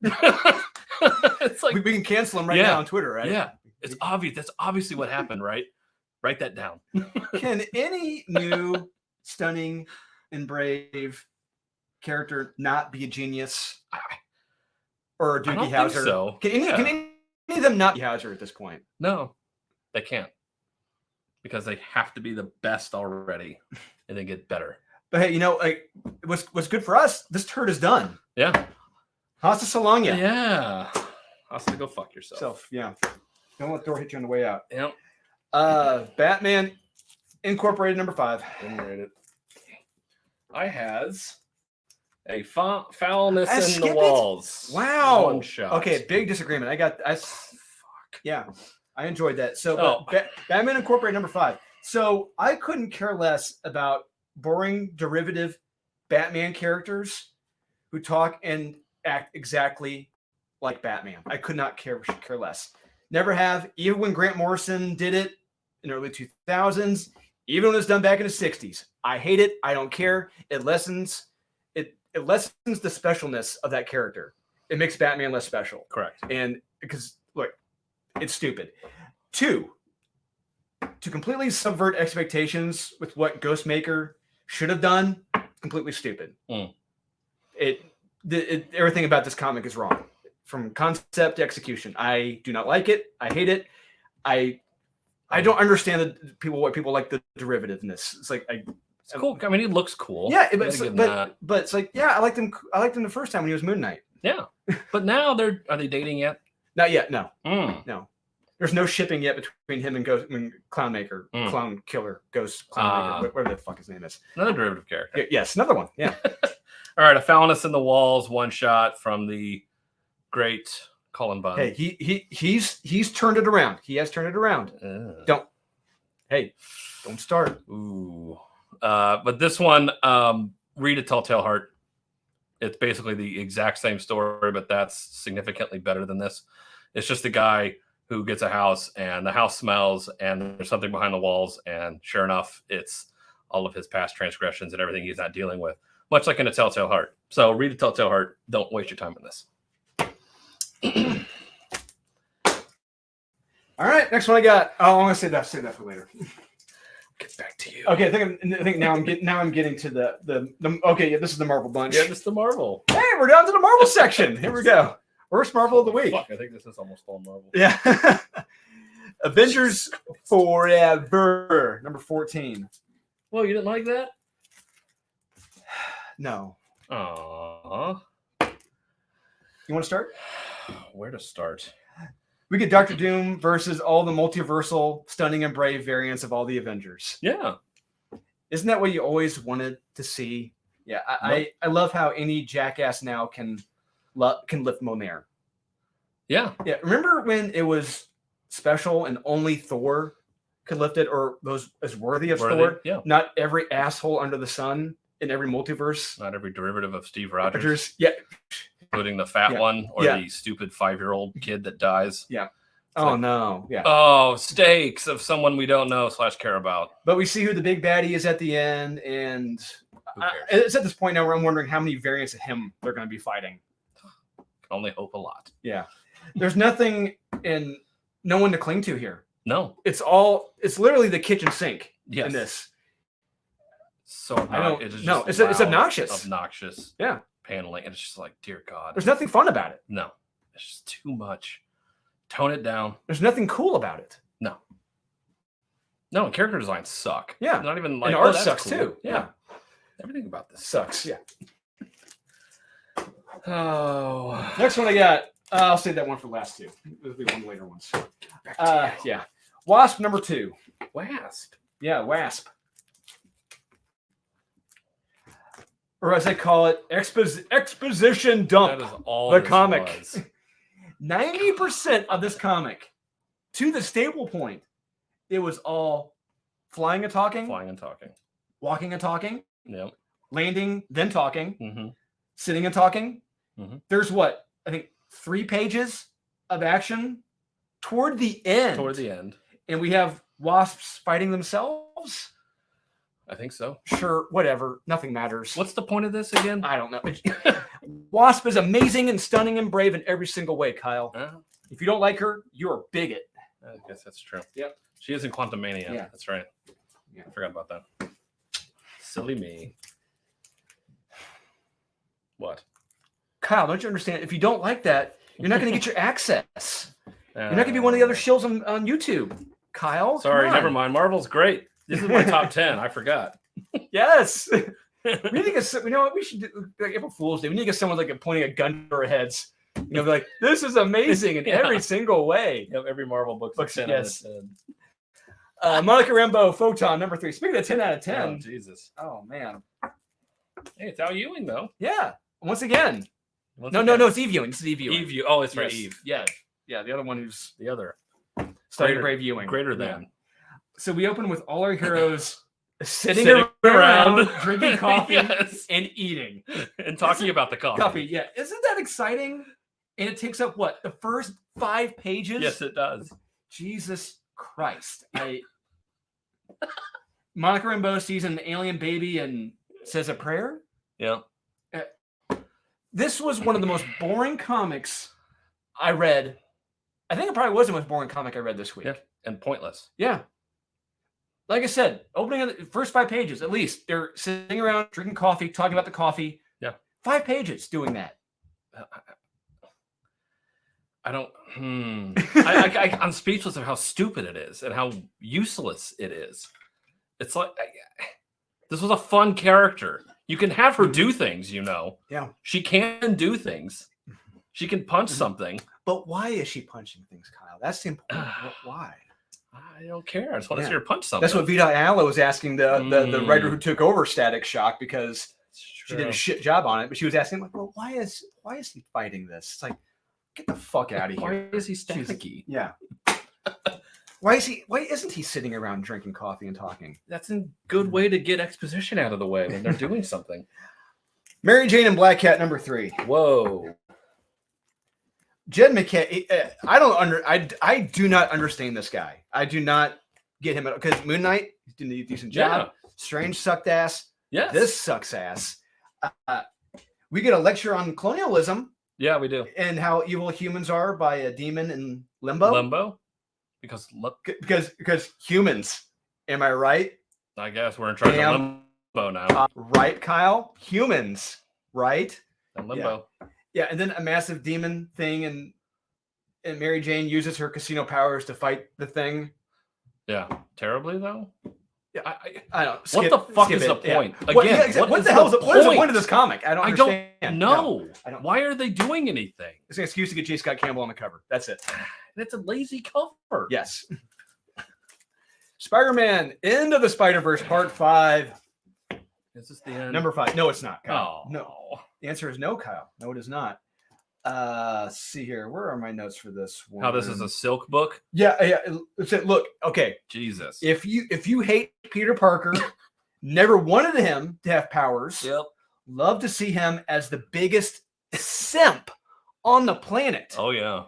It's like we can cancel him now on Twitter, right? Yeah, it's obvious. That's obviously what happened, right? Write that down. Can any new, stunning, and brave character not be a genius or a Doogie Howser? So. Can any of them not be Howser at this point? No, they can't, because they have to be the best already and then get better. But hey, like what's good for us? This turd is done. Yeah. Hasta Salonga. Yeah. Hasta, go fuck yourself. Yeah. Don't let the door hit you on the way out. Yep. Batman Incorporated number 5. Incorporated. I has a foulness in the walls. Wow. One shot. Okay, big disagreement. Yeah, I enjoyed that. So Batman Incorporated number 5. So I couldn't care less about boring derivative Batman characters who talk and act exactly like Batman. I could not care less. Never have. Even when Grant Morrison did it in the early 2000s, even when it was done back in the 60s. I hate it. I don't care. It lessens the specialness of that character. It makes Batman less special. Correct. And because look, it's stupid. 2, to completely subvert expectations with what Ghostmaker should have done, completely stupid. Everything about this comic is wrong, from concept to execution. I do not like it. I hate it. I don't understand why people like the derivativeness. It's like it's cool. I mean, he looks cool. Yeah, but it's like, yeah, I liked him. I liked him the first time when he was Moon Knight. Yeah, but now are they dating yet? Not yet. No, no. There's no shipping yet between him and Clownmaker, Clown Killer, Ghost Clownmaker, whatever the fuck his name is. Another derivative character. Yes, another one. Yeah. All right, a foulness in the walls, one shot from the great Colin Bunn. Hey, he's turned it around. He has turned it around. Don't start. Ooh. But this one, read A Telltale Heart. It's basically the exact same story, but that's significantly better than this. It's just a guy who gets a house and the house smells and there's something behind the walls. And sure enough, it's all of his past transgressions and everything he's not dealing with, much like in A Telltale Heart. So read A Telltale Heart. Don't waste your time on this. All right, next one I got. Oh, I'm gonna save that for later. Get back to you. Okay, I think now I'm getting to the okay. Yeah, this is the Marvel bunch. Yeah, this is the Marvel. Hey, we're down to the Marvel section. Here we go. Worst Marvel of the week. Fuck, I think this is almost all Marvel. Yeah. Avengers Forever, number 14. Well, you didn't like that? No. Aww. You want to start? Where to start? We get Doctor Doom versus all the multiversal, stunning, and brave variants of all the Avengers. Yeah. Isn't that what you always wanted to see? Yeah. I love how any jackass now can lift Mjolnir. Yeah. Yeah. Remember when it was special and only Thor could lift it, or those as worthy of Thor? Yeah. Not every asshole under the sun in every multiverse. Not every derivative of Steve Rogers. Yeah. including the fat one or the stupid 5-year-old kid that dies. Yeah. Oh, no. Yeah. Oh, stakes of someone we don't know / care about. But we see who the big baddie is at the end, and it's at this point now where I'm wondering how many variants of him they're going to be fighting. Can only hope a lot. Yeah. There's nothing and no one to cling to here. No. It's literally the kitchen sink in this. So it's obnoxious. Obnoxious. Yeah. Paneling. And it's just like, dear God. There's nothing fun about it. No. It's just too much. Tone it down. There's nothing cool about it. No. No, character designs suck. Yeah. Not even like and art sucks too. Yeah. Everything about this sucks. Yeah. Oh. Next one I got. I'll save that one for last two. It'll be one of the later ones. Yeah. Wasp number 2. Wasp. Yeah, Wasp. Or as I call it, exposition dump. That is all the comic. 90% of this comic, to the stable point, it was all flying and talking. Flying and talking. Walking and talking. Yep. Landing, then talking. Mm-hmm. Sitting and talking. Mm-hmm. There's what? I think 3 pages of action toward the end. Toward the end. And we have wasps fighting themselves. I think so. Sure, whatever. Nothing matters. What's the point of this again? I don't know. Wasp is amazing and stunning and brave in every single way, Kyle. If you don't like her, you're a bigot. I guess that's true. Yep. She is in Quantum Mania. Yeah. That's right. Yeah. I forgot about that. Silly me. What? Kyle, don't you understand? If you don't like that, you're not going to get your access. You're not going to be one of the other shills on YouTube. Kyle, sorry, never mind. Marvel's great. This is my top 10. I forgot. Yes. We need to get. You know what? We should do like April Fool's Day. We need to get someone like pointing a gun to our heads. You know, be like, this is amazing in every single way. Yep, every Marvel book. Yes. Monica Rambeau, Photon, number 3. Speaking of 10 out of 10. Oh, Jesus. Oh, man. Hey, it's Al Ewing, though. Yeah. Once again. No, it's Eve Ewing. It's Eve Ewing. Eve Ewing. Oh, it's right. Yes. Eve. Yeah. Yeah, the other one who's the other. Starting Brave Ewing. Greater than. So we open with all our heroes sitting around drinking coffee and eating. And talking about the coffee. Yeah. Isn't that exciting? And it takes up what? The first 5 pages? Yes, it does. Jesus Christ. Monica Rambeau sees an alien baby and says a prayer? Yeah. This was one of the most boring comics I read. I think it probably was the most boring comic I read this week. Yeah. And pointless. Yeah. Like I said, opening of the first 5 pages, at least, they're sitting around drinking coffee, talking about the coffee. Yeah. 5 pages doing that. I don't. I'm speechless of how stupid it is and how useless it is. It's like this was a fun character. You can have her do things, you know. Yeah. She can do things. She can punch something. But why is she punching things, Kyle? That's the important. Why? I don't care. I just want to see her punch something. That's what Vita Ayala was asking the writer who took over Static Shock because she did a shit job on it. But she was asking, like, well, why is he fighting this? It's like, get the fuck out of here. Why is he staticky? Yeah. Why isn't he sitting around drinking coffee and talking? That's a good way to get exposition out of the way when they're doing something. Mary Jane and Black Cat number 3. Whoa. Jed McKay, I do not understand this guy. I do not get him because Moon Knight did a decent job. Yeah. Strange sucked ass. Yes. This sucks ass. We get a lecture on colonialism. Yeah, we do. And how evil humans are by a demon in Limbo. Because humans. Am I right? I guess we're in charge of Limbo now. Right, Kyle? Humans, right? And Limbo. Yeah, and then a massive demon thing, and Mary Jane uses her casino powers to fight the thing. Yeah, terribly though. Yeah, I don't. What the fuck is the point? Yeah. Again, what is the point of this comic? I don't understand. I don't know. Why are they doing anything? It's an excuse to get J. Scott Campbell on the cover. That's it. And it's a lazy cover. Yes. Spider-Man: End of the Spider-Verse Part 5. Is this the end? Number 5. No, it's not, Kyle. Oh. No. The answer is no, Kyle. No, it is not. Let's see here. Where are my notes for this one? How this is a silk book? Yeah. Look, okay. Jesus. If you hate Peter Parker, never wanted him to have powers. Yep. Love to see him as the biggest simp on the planet. Oh yeah.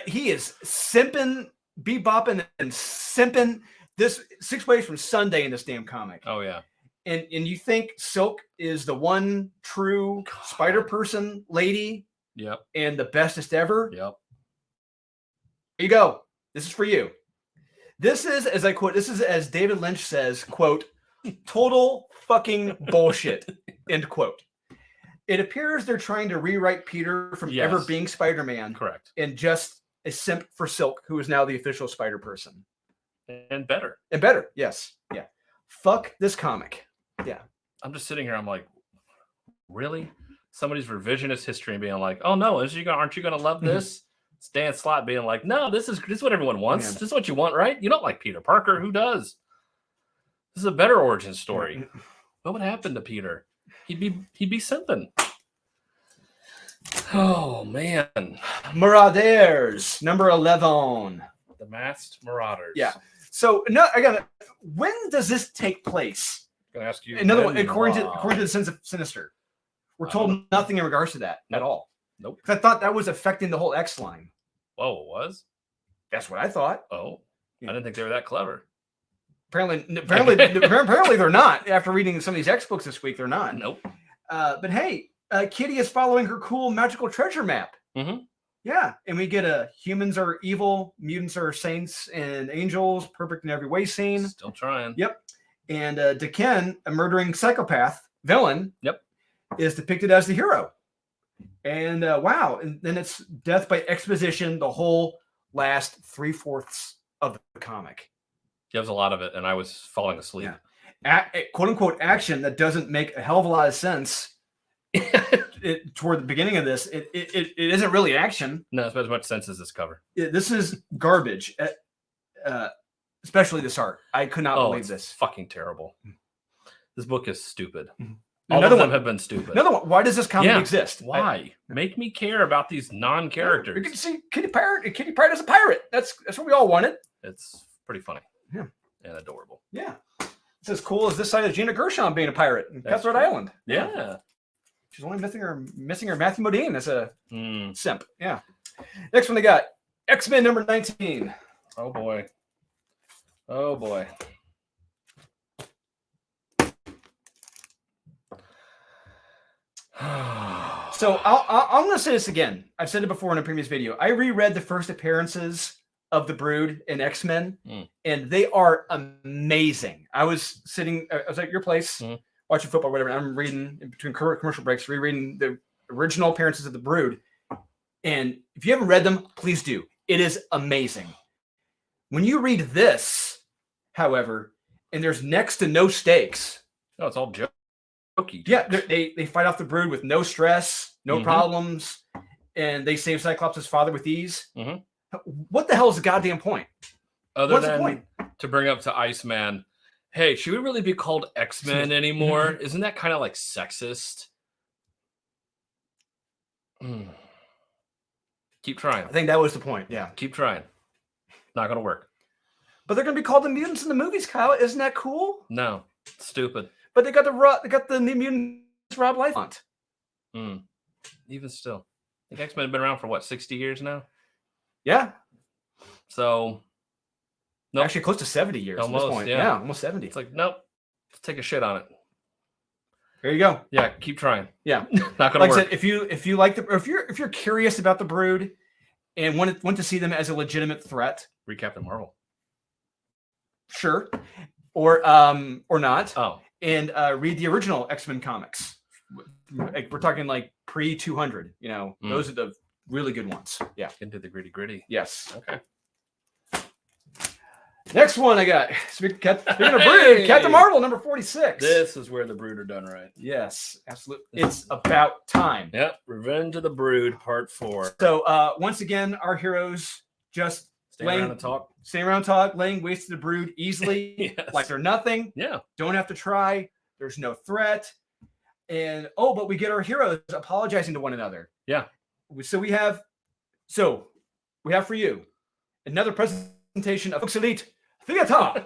He is simping, bebopping, and simping. This 6 ways from Sunday in this damn comic. Oh yeah. And you think Silk is the one true Spider Person lady? Yep. And the bestest ever? Yep. Here you go. This is for you. This is, as I quote, this is as David Lynch says, quote, total fucking bullshit, end quote. It appears they're trying to rewrite Peter from ever being Spider-Man. Correct. And just a simp for Silk, who is now the official Spider Person. And better. And better, yes. Yeah. Fuck this comic. Yeah. I'm just sitting here, I'm like, really? Somebody's revisionist history and being like, oh no, aren't you gonna love this? It's Dan Slott being like, no, this is what everyone wants. Man. This is what you want, right? You don't like Peter Parker. Who does? This is a better origin story. What would happen to Peter? He'd be simping. Oh man. Marauders, number 11. The Masked Marauders. Yeah. So no, again, when does this take place? I'm gonna ask you another one, according to the Sense of Sinister. We're told nothing in regards to that at all. Nope. I thought that was affecting the whole X line. Whoa, it was? That's what I thought. Oh. I didn't think they were that clever. Apparently they're not. After reading some of these X books this week, they're not. Nope. But hey, Kitty is following her cool magical treasure map. Mm-hmm. Yeah, and we get a humans are evil, mutants are saints and angels, perfect in every way scene. Still trying. Yep. And Deken, a murdering psychopath villain, yep, is depicted as the hero. And wow, and then it's death by exposition the whole last 3/4 of the comic. Gives a lot of it, and I was falling asleep. Yeah. Quote unquote action that doesn't make a hell of a lot of sense. Toward the beginning of this, it isn't really action. No, it's as much sense as this cover. This is garbage, especially this art. I could not believe this. Fucking terrible. This book is stupid. All of them have been stupid. Another one. Why does this comic exist? Why? Make me care about these non-characters. You can see Kitty Pryde as a pirate. That's what we all wanted. It's pretty funny. Yeah. And adorable. Yeah. It's as cool as this side of Gina Gershon being a pirate in Cutthroat Island. Yeah. She's only missing her Matthew Modine as a simp. Yeah. Next one they got X-Men number 19. Oh boy. Oh boy. So I'm going to say this again. I've said it before in a previous video. I reread the first appearances of the Brood in X-Men, and they are amazing. I was at your place watching football, whatever. And I'm reading in between commercial breaks, rereading the original appearances of the Brood. And if you haven't read them, please do. It is amazing. When you read this, however, and there's next to no stakes. Oh, it's all jokey. Yeah, they fight off the Brood with no stress, no problems, and they save Cyclops' father with ease. What the hell is the goddamn point? Other than to bring up to Iceman, hey, should we really be called X-Men anymore? Isn't that kind of like sexist? Keep trying. I think that was the point. Yeah. Keep trying. Not going to work. But they're going to be called the mutants in the movies, Kyle. Isn't that cool? No. Stupid. But they got the New Mutants Rob Liefeld. Even still. I think X-Men have been around for what, 60 years now? Yeah. So nope. Actually close to 70 years almost, at this point. Yeah, almost 70. It's like, nope. Let's take a shit on it. There you go. Yeah, keep trying. Yeah. Not gonna work. I said, if you like if you're curious about the Brood and want to see them as a legitimate threat. Read Captain Marvel. Sure. Or not. Oh. And read the original X-Men comics. We're talking like pre-200, those are the really good ones. Yeah. Into the gritty. Yes. Okay. Next one I got. Speaking of Brood, Captain Marvel number 46. This is where the Brood are done right. Yes, absolutely. It's about time. Yep. Revenge of the Brood, part 4. So once again, our heroes just staying around and talk, laying waste to the Brood easily, like they're nothing. Yeah. Don't have to try. There's no threat. And but we get our heroes apologizing to one another. Yeah. So we have for you another presentation of Elite Theater.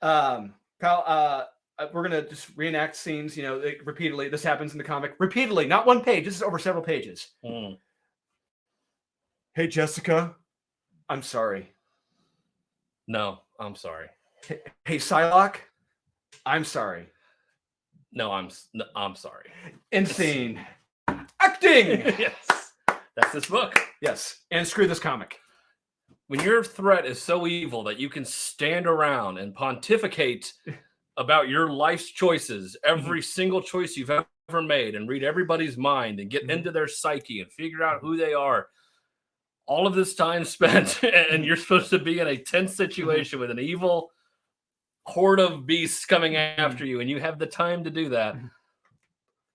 Kyle, we're gonna just reenact scenes, repeatedly. This happens in the comic repeatedly, not one page. This is over several pages. Hey, Jessica, I'm sorry. No, I'm sorry. Hey, Psylocke, I'm sorry. No, I'm sorry. Insane acting. Yes, that's this book. Yes, and screw this comic. When your threat is so evil that you can stand around and pontificate about your life's choices, every single choice you've ever made, and read everybody's mind and get into their psyche and figure out who they are, all of this time spent, and you're supposed to be in a tense situation with an evil horde of beasts coming after you, and you have the time to do that.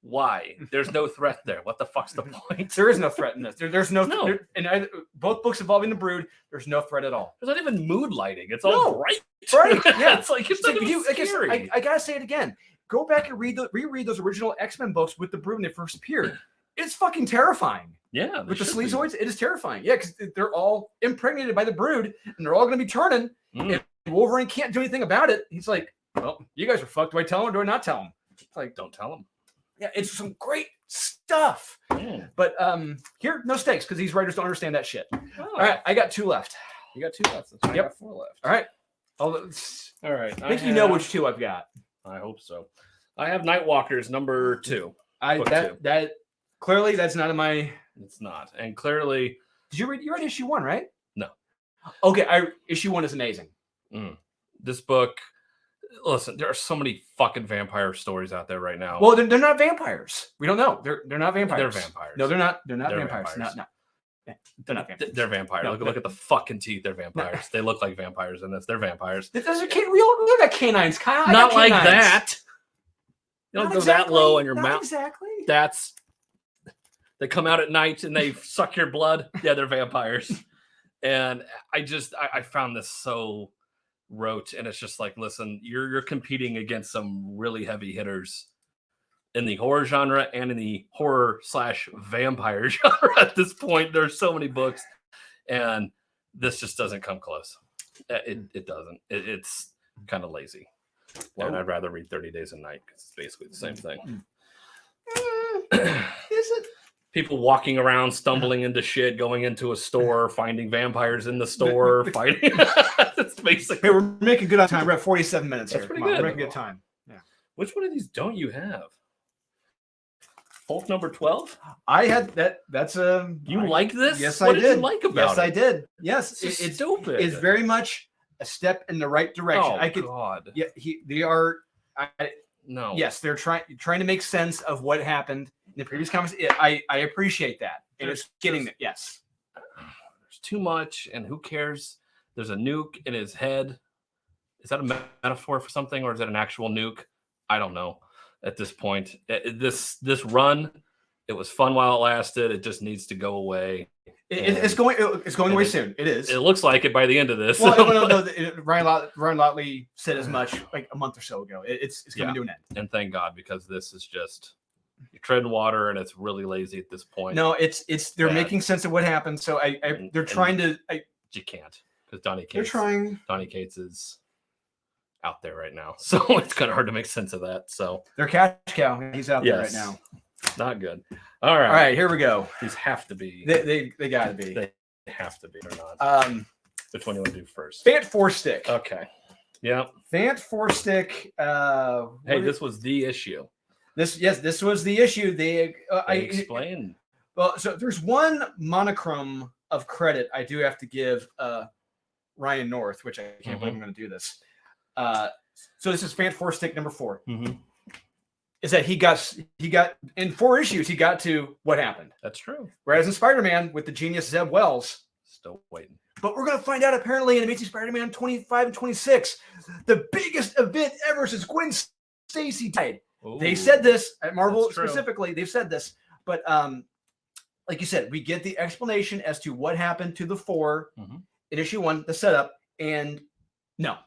Why? There's no threat there. What the fuck's the point? There is no threat in this. There's no. In both books involving the Brood, there's no threat at all. There's not even mood lighting. It's all bright. Right? Yeah. It's like scary. I gotta say it again. Go back and reread those original X-Men books with the Brood when they first appeared. It's fucking terrifying. Yeah, with the Sleazoids, it is terrifying. Yeah, because they're all impregnated by the Brood, and they're all going to be turning. And Wolverine can't do anything about it. He's like, "Well, you guys are fucked. Do I tell him or do I not tell him?" It's like, don't tell him. Yeah, it's some great stuff. But here, no stakes because these writers don't understand that shit. All right, I got 2 left. You got 2 left. I got 4 left. All right. All right. I think you know which 2 I've got. I hope so. I have Nightwalkers number 2. That clearly that's not in my. It's not, and clearly. Did you read? You read issue 1, right? No. Okay, issue 1 is amazing. This book. Listen, there are so many fucking vampire stories out there right now. Well, they're not vampires. We don't know. They're not vampires. They're vampires. No, they're not. They're not vampires. No. They're not vampires. They're vampires. No, look at the fucking teeth. They're vampires. They look like vampires in this. They're vampires. We all got canines, Kyle. Not like that. You don't go that low in your mouth. Exactly. They come out at night and they suck your blood. Yeah, they're vampires. And I found this so rote, and it's just like, listen, you're competing against some really heavy hitters in the horror genre and in the horror/vampire genre at this point. There's so many books, and this just doesn't come close. It doesn't. It's kind of lazy. And I'd rather read 30 Days a Night because it's basically the same thing. Is it? People walking around, stumbling into shit, going into a store, finding vampires in the store, fighting. It's basically. Hey, we're making good on time. We're at 47 minutes That's here. pretty good. We're making good time. Yeah. Which one of these don't you have? Hulk number 12? I had that. That's a. You like this? Yes, what I did. What did you like about it? Yes, I did. Yes, it's stupid. It's very much a step in the right direction. Oh, God. Yeah, they are. No. Yes, they're trying to make sense of what happened in the previous comics. I appreciate that, and it's getting it. Yes. There's too much, and who cares? There's a nuke in his head. Is that a metaphor for something, or is it an actual nuke? I don't know. At this point, this run, it was fun while it lasted. It just needs to go away. It's going away soon. It is. It looks like it by the end of this. Well, no, Ryan Lotley said as much like a month or so ago. It's coming to an end. And thank God, because this is just you're treading water, and it's really lazy at this point. No, they're bad. Making sense of what happened. So they're trying to. You can't, because Donny Cates. They're trying. Donny Cates is out there right now, so it's kind of hard to make sense of that. So they're cash cow. He's out there right now. Not good. All right, here we go. These have to be. They got to be. They have to be or not. Which one do you want to do first? Fant 4-stick. Okay. Yeah. Fant 4-stick. Hey, this was the issue. This was the issue. They explain. Well, so there's one monochrome of credit I do have to give Ryan North, which I can't believe I'm going to do this. So this is Fant 4-stick number 4. Mm-hmm. Is that he got in 4 issues he got to what happened. That's true. Whereas in Spider-Man with the genius Zeb Wells, still waiting. But we're gonna find out apparently in Amazing Spider-Man 25 and 26, the biggest event ever since Gwen Stacy died. Ooh, they said this at Marvel specifically. They've said this, but like you said, we get the explanation as to what happened to the 4 in issue 1, the setup, and no,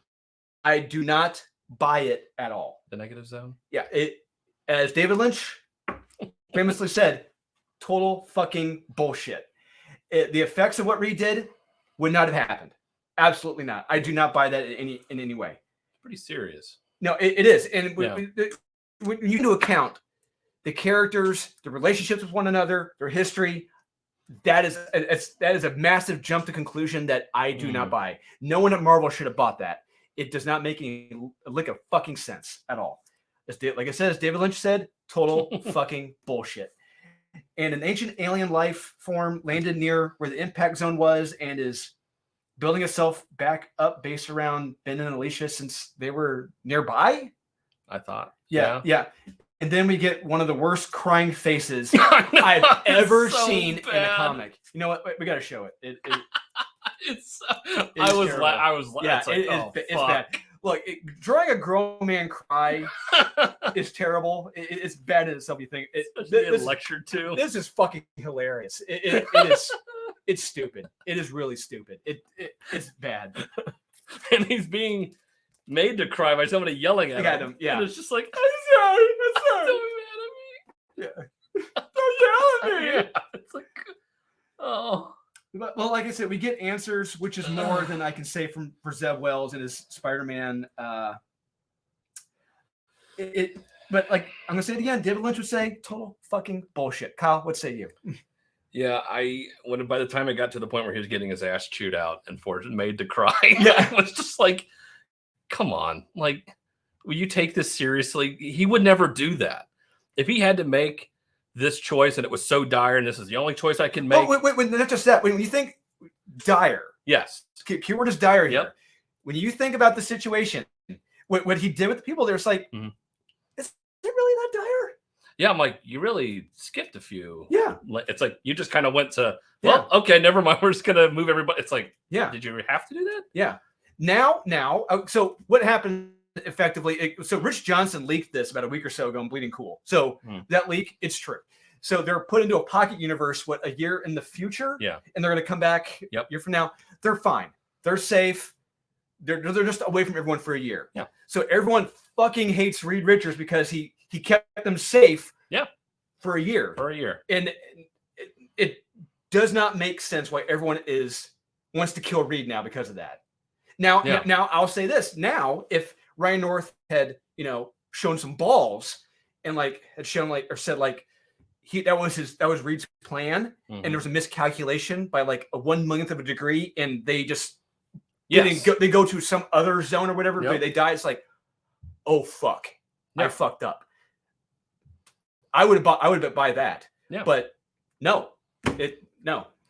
I do not buy it at all. The negative zone. Yeah, as David Lynch famously said, total fucking bullshit. The effects of what Reed did would not have happened. Absolutely not. I do not buy that in any way. Pretty serious. No, it is. And when you do account the characters, the relationships with one another, their history, that is a massive jump to conclusion that I do not buy. No one at Marvel should have bought that. It does not make any lick of fucking sense at all. Like I said, as David Lynch said, total fucking bullshit. And an ancient alien life form landed near where the impact zone was and is building itself back up based around Ben and Alicia since they were nearby. I thought. Yeah. And then we get one of the worst crying faces I've ever seen in a comic. You know what? We got to show it. It's bad. Look, drawing a grown man cry is terrible. It's bad in itself. You think this lectured to? This is fucking hilarious. It is. It's stupid. It is really stupid. It's bad. And he's being made to cry by somebody yelling at him. Yeah, and it's just like, I'm sorry. Don't be mad at me. Yeah, don't yell at me. Yeah. It's like, oh. Well, like I said, we get answers, which is more than I can say for Zeb Wells and his Spider-Man. But like I'm gonna say it again. David Lynch would say total fucking bullshit. Kyle, what say you? Yeah, by the time it got to the point where he was getting his ass chewed out and made to cry, I was just like, come on, like, will you take this seriously? He would never do that. If he had to make this choice and it was so dire and this is the only choice I can make. Oh, wait, not just that. When you think dire, yes, keyword is dire here. Yep. When you think about the situation, what he did with the people, there's like, is it really that dire? Yeah, I'm like, you really skipped a few. Yeah. It's like you just kind of went to, okay, never mind. We're just gonna move everybody. It's like, did you have to do that? Yeah. Now, so what happened effectively? So Rich Johnson leaked this about a week or so ago on Bleeding Cool. So that leak, it's true. So they're put into a pocket universe, a year in the future? Yeah. And they're going to come back a year from now. They're fine. They're safe. They're just away from everyone for a year. Yeah. So everyone fucking hates Reed Richards because he kept them safe for a year. And it does not make sense why everyone wants to kill Reed now because of that. Now I'll say this. Now, if Ryan North had, shown some balls and had shown said that was Reed's plan, and there was a miscalculation by a 1/1,000,000th of a degree, and they just they go to some other zone or whatever, they die. It's like, oh fuck, I fucked up. I would buy that. Yeah. But no.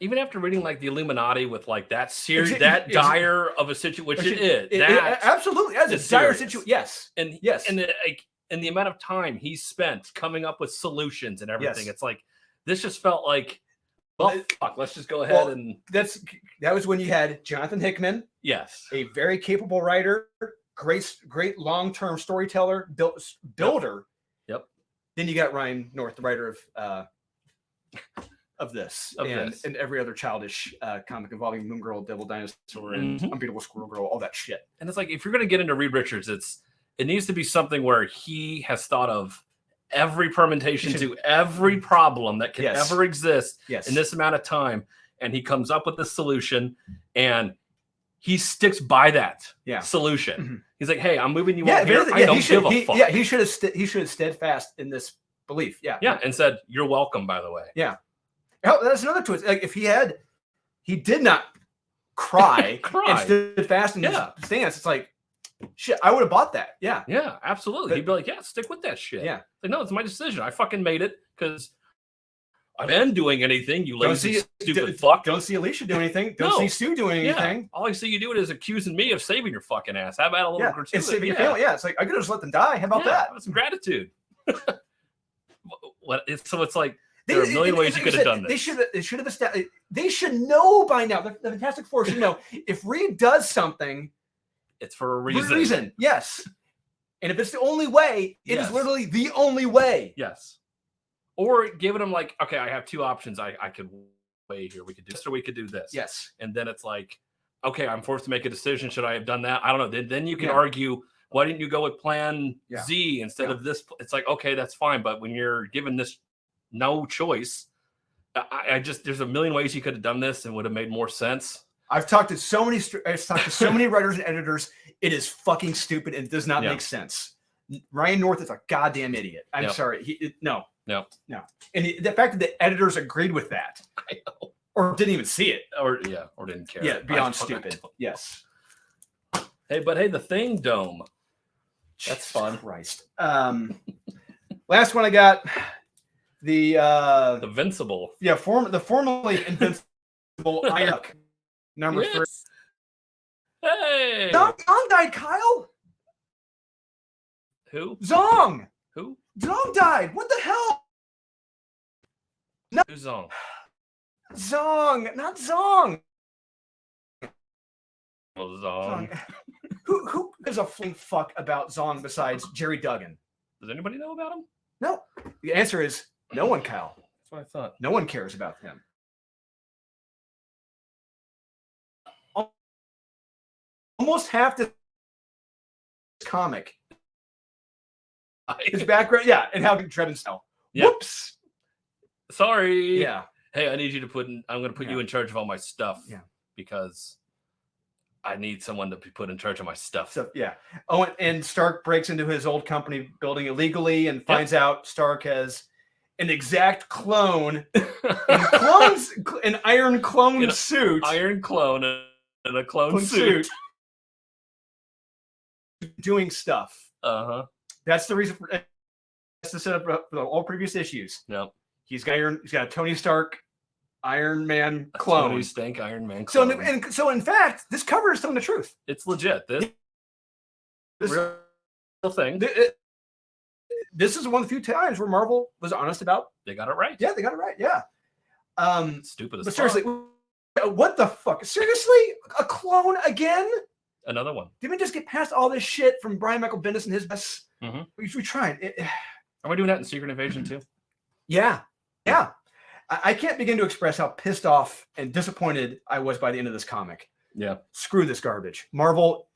Even after reading the Illuminati with that series, that dire of a situation, which it is. Absolutely, as a dire situation. Yes. And the amount of time he spent coming up with solutions and everything, it's like this just felt like, fuck, let's just go ahead and that was when you had Jonathan Hickman. Yes. A very capable writer, great long-term storyteller, builder. Yep. Then you got Ryan North, the writer of this and every other childish comic involving Moon Girl, Devil Dinosaur, and Unbeatable Squirrel Girl, all that shit. And it's like, if you're going to get into Reed Richards, it needs to be something where he has thought of every permutation to every problem that can ever exist in this amount of time, and he comes up with the solution, and he sticks by that solution. Mm-hmm. He's like, "Hey, I'm moving you on here. I don't give a fuck." Yeah, he should have steadfast in this belief. Yeah, and said, "You're welcome." By the way, that's another twist. If he did not cry and stood fast in his stance, it's like, shit, I would have bought that. Yeah, absolutely. He'd be like, stick with that shit. Yeah, no, it's my decision. I fucking made it because I've been doing anything. You lazy stupid fuck. Don't see Alicia do anything. Don't see Sue doing anything. All I see you doing is accusing me of saving your fucking ass. How about a little gratuity? And saving your family. Yeah, it's like I could have just let them die. How about that? Some gratitude. So it's like there are a million ways you could have done this. They should have established. They should know by now. The Fantastic Four should know if Reed does something, it's for a reason. Yes. And if it's the only way, it is literally the only way. Yes. Or giving them okay, I have two options. I could weigh here. We could do this or we could do this. Yes. And then it's like, okay, I'm forced to make a decision. Should I have done that? I don't know. Then you can argue, why didn't you go with plan Z instead of this? It's like, okay, that's fine. But when you're given this no choice, there's a million ways you could have done this and would have made more sense. I've talked to so many writers and editors. It is fucking stupid and does not make sense. Ryan North is a goddamn idiot. I'm sorry. No. And the fact that the editors agreed with that, I know. or didn't even see it, or didn't care. Yeah, beyond stupid. Yes. Hey, the Thing dome. That's fun. Christ. Last one I got. The Invincible. Yeah, the formerly invincible Iron number 3. Hey. Zong died, Kyle. Who? Zong. Who? Zong died. What the hell? No. Who's Zong? Zong, not Zong. Oh, Zong. Who gives a fling fuck about Zong besides Jerry Duggan? Does anybody know about him? No. The answer is no one, Kyle. That's what I thought. No one cares about him. Almost half the comic. His background, and how Drebin style. Yeah. Whoops. Sorry. Yeah. Hey, I need you to I'm going to put you in charge of all my stuff. Yeah. Because I need someone to be put in charge of my stuff. So, yeah. Oh, and Stark breaks into his old company building illegally and finds out Stark has an exact clone. An iron clone suit. Iron clone and a clone suit. Doing stuff. Uh-huh. That's the reason that's the setup for all previous issues. Yep. He's got a Tony Stark Iron Man clone. Tony Stank Iron Man clone. So in fact, this cover is telling the truth. It's legit. This real thing. This is one of the few times where Marvel was honest about. They got it right. Yeah, they got it right. Yeah. Stupid as fuck. Seriously, what the fuck? Seriously, a clone again? Another one. Didn't we just get past all this shit from Brian Michael Bendis and his best? Mm-hmm. We tried. Are we doing that in Secret Invasion too? Yeah. I can't begin to express how pissed off and disappointed I was by the end of this comic. Yeah. Screw this garbage. Marvel,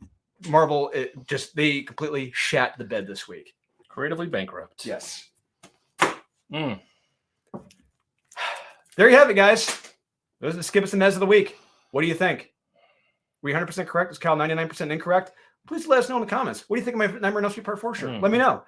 they completely shat the bed this week. Creatively bankrupt. Yes. There you have it, guys. Those are the Skip Us and Mez of the week. What do you think? Were you 100% correct? Is Kyle 99% incorrect? Please let us know in the comments. What do you think of my Nightmare on Elm Street Part 4 shirt? Let me know.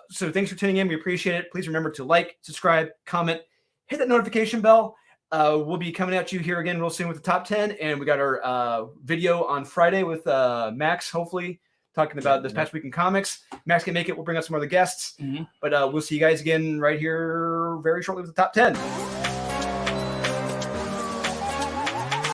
So thanks for tuning in. We appreciate it. Please remember to like, subscribe, comment, hit that notification bell. We'll be coming at you here again real soon with the top 10. And we got our video on Friday with Max, hopefully, talking about this past week in comics. Max can make it. We'll bring out some other guests. But we'll see you guys again right here very shortly with the top 10.